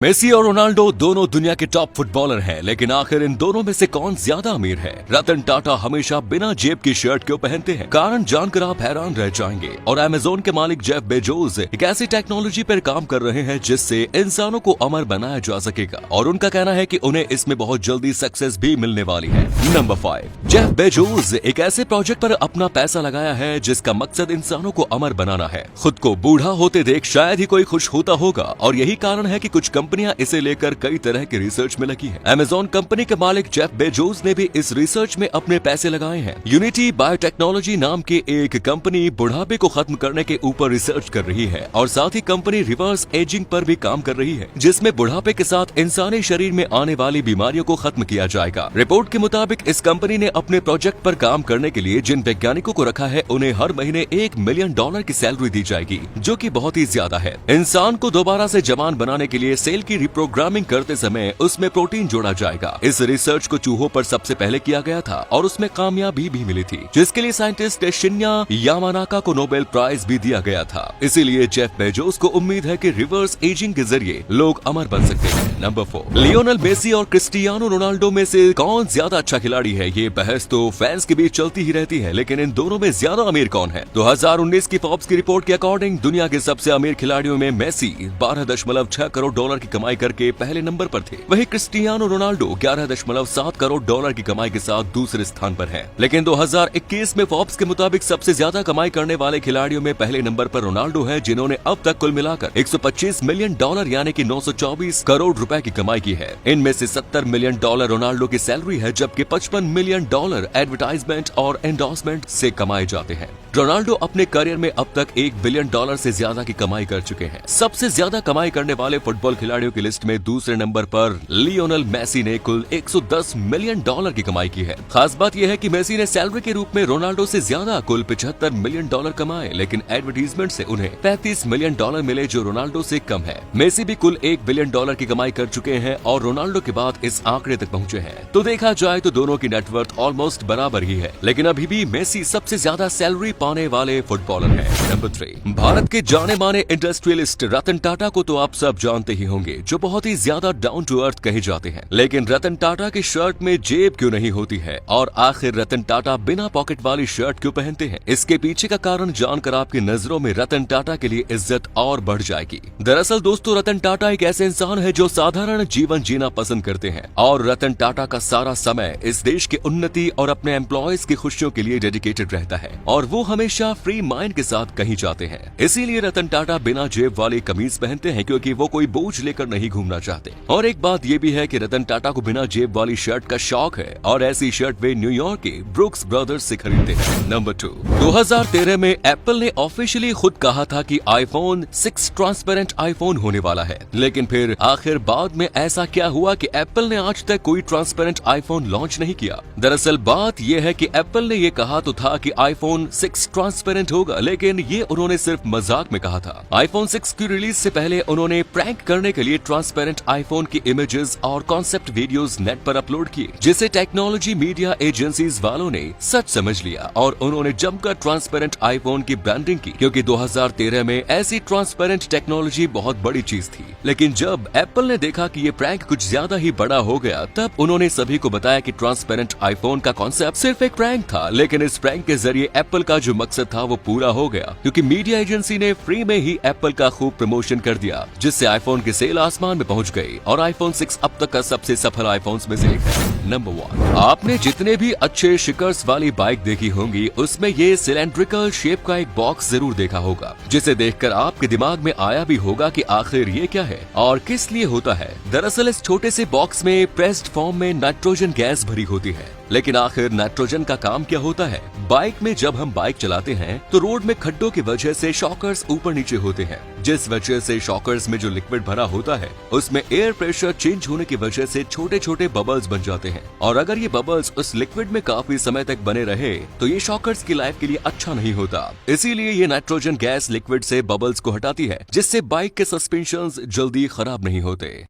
Messi और Ronaldo दोनों दुनिया के टॉप फुटबॉलर हैं, लेकिन आखिर इन दोनों में से कौन ज्यादा अमीर है? रतन टाटा हमेशा बिना जेब की शर्ट क्यों पहनते हैं? कारण जानकर आप हैरान रह जाएंगे। और अमेज़न के मालिक जेफ बेजोस एक ऐसी टेक्नोलॉजी पर काम कर रहे हैं जिससे इंसानों को अमर बनाया जा सकेगा, और उनका कहना है कि उन्हें इसमें बहुत जल्दी सक्सेस भी मिलने वाली है। नंबर 5, जेफ बेजोस एक ऐसे प्रोजेक्ट पर अपना पैसा लगाया है जिसका मकसद इंसानों को अमर बनाना है। खुद को बूढ़ा होते देख शायद ही कोई खुश होता होगा, और यही कारण है कि कुछ कंपनियां इसे लेकर कई तरह की रिसर्च में लगी है। अमेज़न कंपनी के मालिक जेफ बेजोस ने भी इस रिसर्च में अपने पैसे लगाए हैं। यूनिटी बायोटेक्नोलॉजी नाम की एक कंपनी बुढ़ापे को खत्म करने के ऊपर रिसर्च कर रही है, और साथ ही कंपनी रिवर्स एजिंग पर भी काम कर रही है, जिसमें बुढ़ापे के साथ इंसानी शरीर में आने वाली बीमारियों को खत्म किया जाएगा। रिपोर्ट के मुताबिक इस कंपनी ने अपने प्रोजेक्ट पर काम करने के लिए जिन वैज्ञानिकों को रखा है उन्हें हर महीने $1 मिलियन की सैलरी दी जाएगी, जो कि बहुत ही ज्यादा है। इंसान को दोबारा से जवान बनाने के लिए सेल की प्रोग्रामिंग करते समय उसमें प्रोटीन जोड़ा जाएगा। इस रिसर्च को चूहों पर सबसे पहले किया गया था और उसमें कामयाबी भी मिली थी, जिसके लिए साइंटिस्ट शिन्या यामानाका को नोबेल प्राइज भी दिया गया था। इसीलिए जेफ बेजोस को उम्मीद है कि रिवर्स एजिंग के जरिए लोग अमर बन सकते हैं। नंबर 4, लियोनेल मेसी और क्रिस्टियानो रोनाल्डो में से कौन ज्यादा अच्छा खिलाड़ी है? ये बहस तो फैंस के बीच चलती ही रहती है, लेकिन इन दोनों में ज्यादा अमीर कौन है? 2019 की फोर्ब्स की रिपोर्ट के अकॉर्डिंग दुनिया के सबसे अमीर खिलाड़ियों में मेसी $12.6 करोड़ की कमाई करके पहले नंबर पर थे। वहीं क्रिस्टियानो रोनाल्डो $11.7 करोड़ की कमाई के साथ दूसरे स्थान पर है। लेकिन 2021 में फोर्ब्स के मुताबिक सबसे ज्यादा कमाई करने वाले खिलाड़ियों में पहले नंबर पर रोनाल्डो है, जिन्होंने अब तक कुल मिलाकर $125 मिलियन यानी कि 924 करोड़ रुपए की कमाई की है। इनमें से $70 मिलियन रोनाल्डो की सैलरी है, जबकि $55 मिलियन एडवर्टाइजमेंट और एंडोर्समेंट से कमाए जाते हैं। रोनाल्डो अपने करियर में अब तक $1 बिलियन से ज्यादा की कमाई कर चुके हैं। सबसे ज्यादा कमाई करने वाले फुटबॉल खिलाड़ियों की लिस्ट में दूसरे नंबर पर लियोनेल मेसी ने कुल $110 मिलियन की कमाई की है। खास बात यह है कि मेसी ने सैलरी के रूप में रोनाल्डो से ज्यादा कुल $75 मिलियन कमाए, लेकिन एडवर्टीजमेंट से उन्हें $35 मिलियन मिले, जो रोनाल्डो से कम है। मेसी भी कुल $1 बिलियन की कमाई कर चुके हैं और रोनाल्डो के बाद इस आंकड़े तक पहुंचे हैं। तो देखा जाए तो दोनों की नेटवर्थ ऑलमोस्ट बराबर ही है, लेकिन अभी भी मेसी सबसे ज्यादा सैलरी पाने वाले फुटबॉलर हैं। नंबर 3, भारत के जाने माने इंडस्ट्रियलिस्ट रतन टाटा को तो आप सब जानते ही होंगे, जो बहुत ही ज्यादा डाउन टू अर्थ कहे जाते हैं। लेकिन रतन टाटा की शर्ट में जेब क्यों नहीं होती है, और आखिर रतन टाटा बिना पॉकेट वाली शर्ट क्यों पहनते हैं? इसके पीछे का कारण जानकर आपकी नजरों में रतन टाटा के लिए इज्जत और बढ़ जाएगी। दरअसल दोस्तों, रतन टाटा एक ऐसे इंसान है जो साधारण जीवन जीना पसंद करते हैं, और रतन टाटा का सारा समय इस देश की उन्नति और अपने एम्प्लॉयज की खुशियों के लिए डेडिकेटेड रहता है, और वो हमेशा फ्री माइंड के साथ कहीं जाते हैं। इसीलिए रतन टाटा बिना जेब वाली कमीज पहनते हैं, क्योंकि वो कोई बोझ लेकर नहीं घूमना चाहते। और एक बात ये भी है कि रतन टाटा को बिना जेब वाली शर्ट का शौक है, और ऐसी शर्ट वे न्यूयॉर्क के ब्रुक्स ब्रदर्स से खरीदते हैं। नंबर 2, 2013 में एप्पल ने ऑफिशियली खुद कहा था कि iPhone 6 ट्रांसपेरेंट आईफोन होने वाला है, लेकिन फिर आखिर बाद में ऐसा क्या हुआ कि एप्पल ने आज तक कोई ट्रांसपेरेंट आईफोन लॉन्च नहीं किया? दरअसल बात यह है कि एप्पल ने ये कहा तो था कि iPhone 6 ट्रांसपेरेंट होगा, लेकिन ये उन्होंने सिर्फ मजाक में कहा था। iPhone 6 की रिलीज से पहले उन्होंने प्रैंक करने के लिए ट्रांसपेरेंट आईफोन की इमेजेस और कॉन्सेप्ट वीडियोस नेट पर अपलोड किए, जिसे टेक्नोलॉजी मीडिया एजेंसीज वालों ने सच समझ लिया, और उन्होंने जमकर ट्रांसपेरेंट आईफोन की ब्रांडिंग की, क्योंकि 2013 में ऐसी ट्रांसपेरेंट टेक्नोलॉजी बहुत बड़ी चीज थी। लेकिन जब एप्पल ने देखा कि ये प्रैंक कुछ ज्यादा ही बड़ा हो गया, तब उन्होंने सभी को बताया कि ट्रांसपेरेंट आईफोन का कॉन्सेप्ट सिर्फ एक प्रैंक था। लेकिन इस प्रैंक के जरिए एप्पल का जो मकसद था वो पूरा हो गया, क्योंकि मीडिया एजेंसी ने फ्री में ही एप्पल का खूब प्रमोशन कर दिया, जिससे आईफोन की सेल आसमान में पहुंच गई, और iPhone 6 अब तक का सबसे सफल आईफोन्स में से एक है। नंबर 1, आपने जितने भी अच्छे शिकर्स वाली बाइक देखी होंगी, उसमें ये सिलेंड्रिकल शेप का एक बॉक्स जरूर देखा होगा, जिसे देखकर आपके दिमाग में आया भी होगा कि आखिर ये क्या है और किस लिए होता है। दरअसल इस छोटे से बॉक्स में प्रेस्ड फॉर्म में नाइट्रोजन गैस भरी होती है। लेकिन आखिर नाइट्रोजन का काम क्या होता है? बाइक में जब हम बाइक चलाते हैं तो रोड में खड्डों की वजह से शॉकर्स ऊपर नीचे होते हैं, जिस वजह से शॉकर्स में जो लिक्विड भरा होता है उसमें एयर प्रेशर चेंज होने की वजह से छोटे छोटे बबल्स बन जाते हैं, और अगर ये बबल्स उस लिक्विड में काफी समय तक बने रहे तो ये शॉकर्स की लाइफ के लिए अच्छा नहीं होता। इसीलिए ये नाइट्रोजन गैस लिक्विड से बबल्स को हटाती है, जिससे बाइक के सस्पेंशंस जल्दी खराब नहीं होते।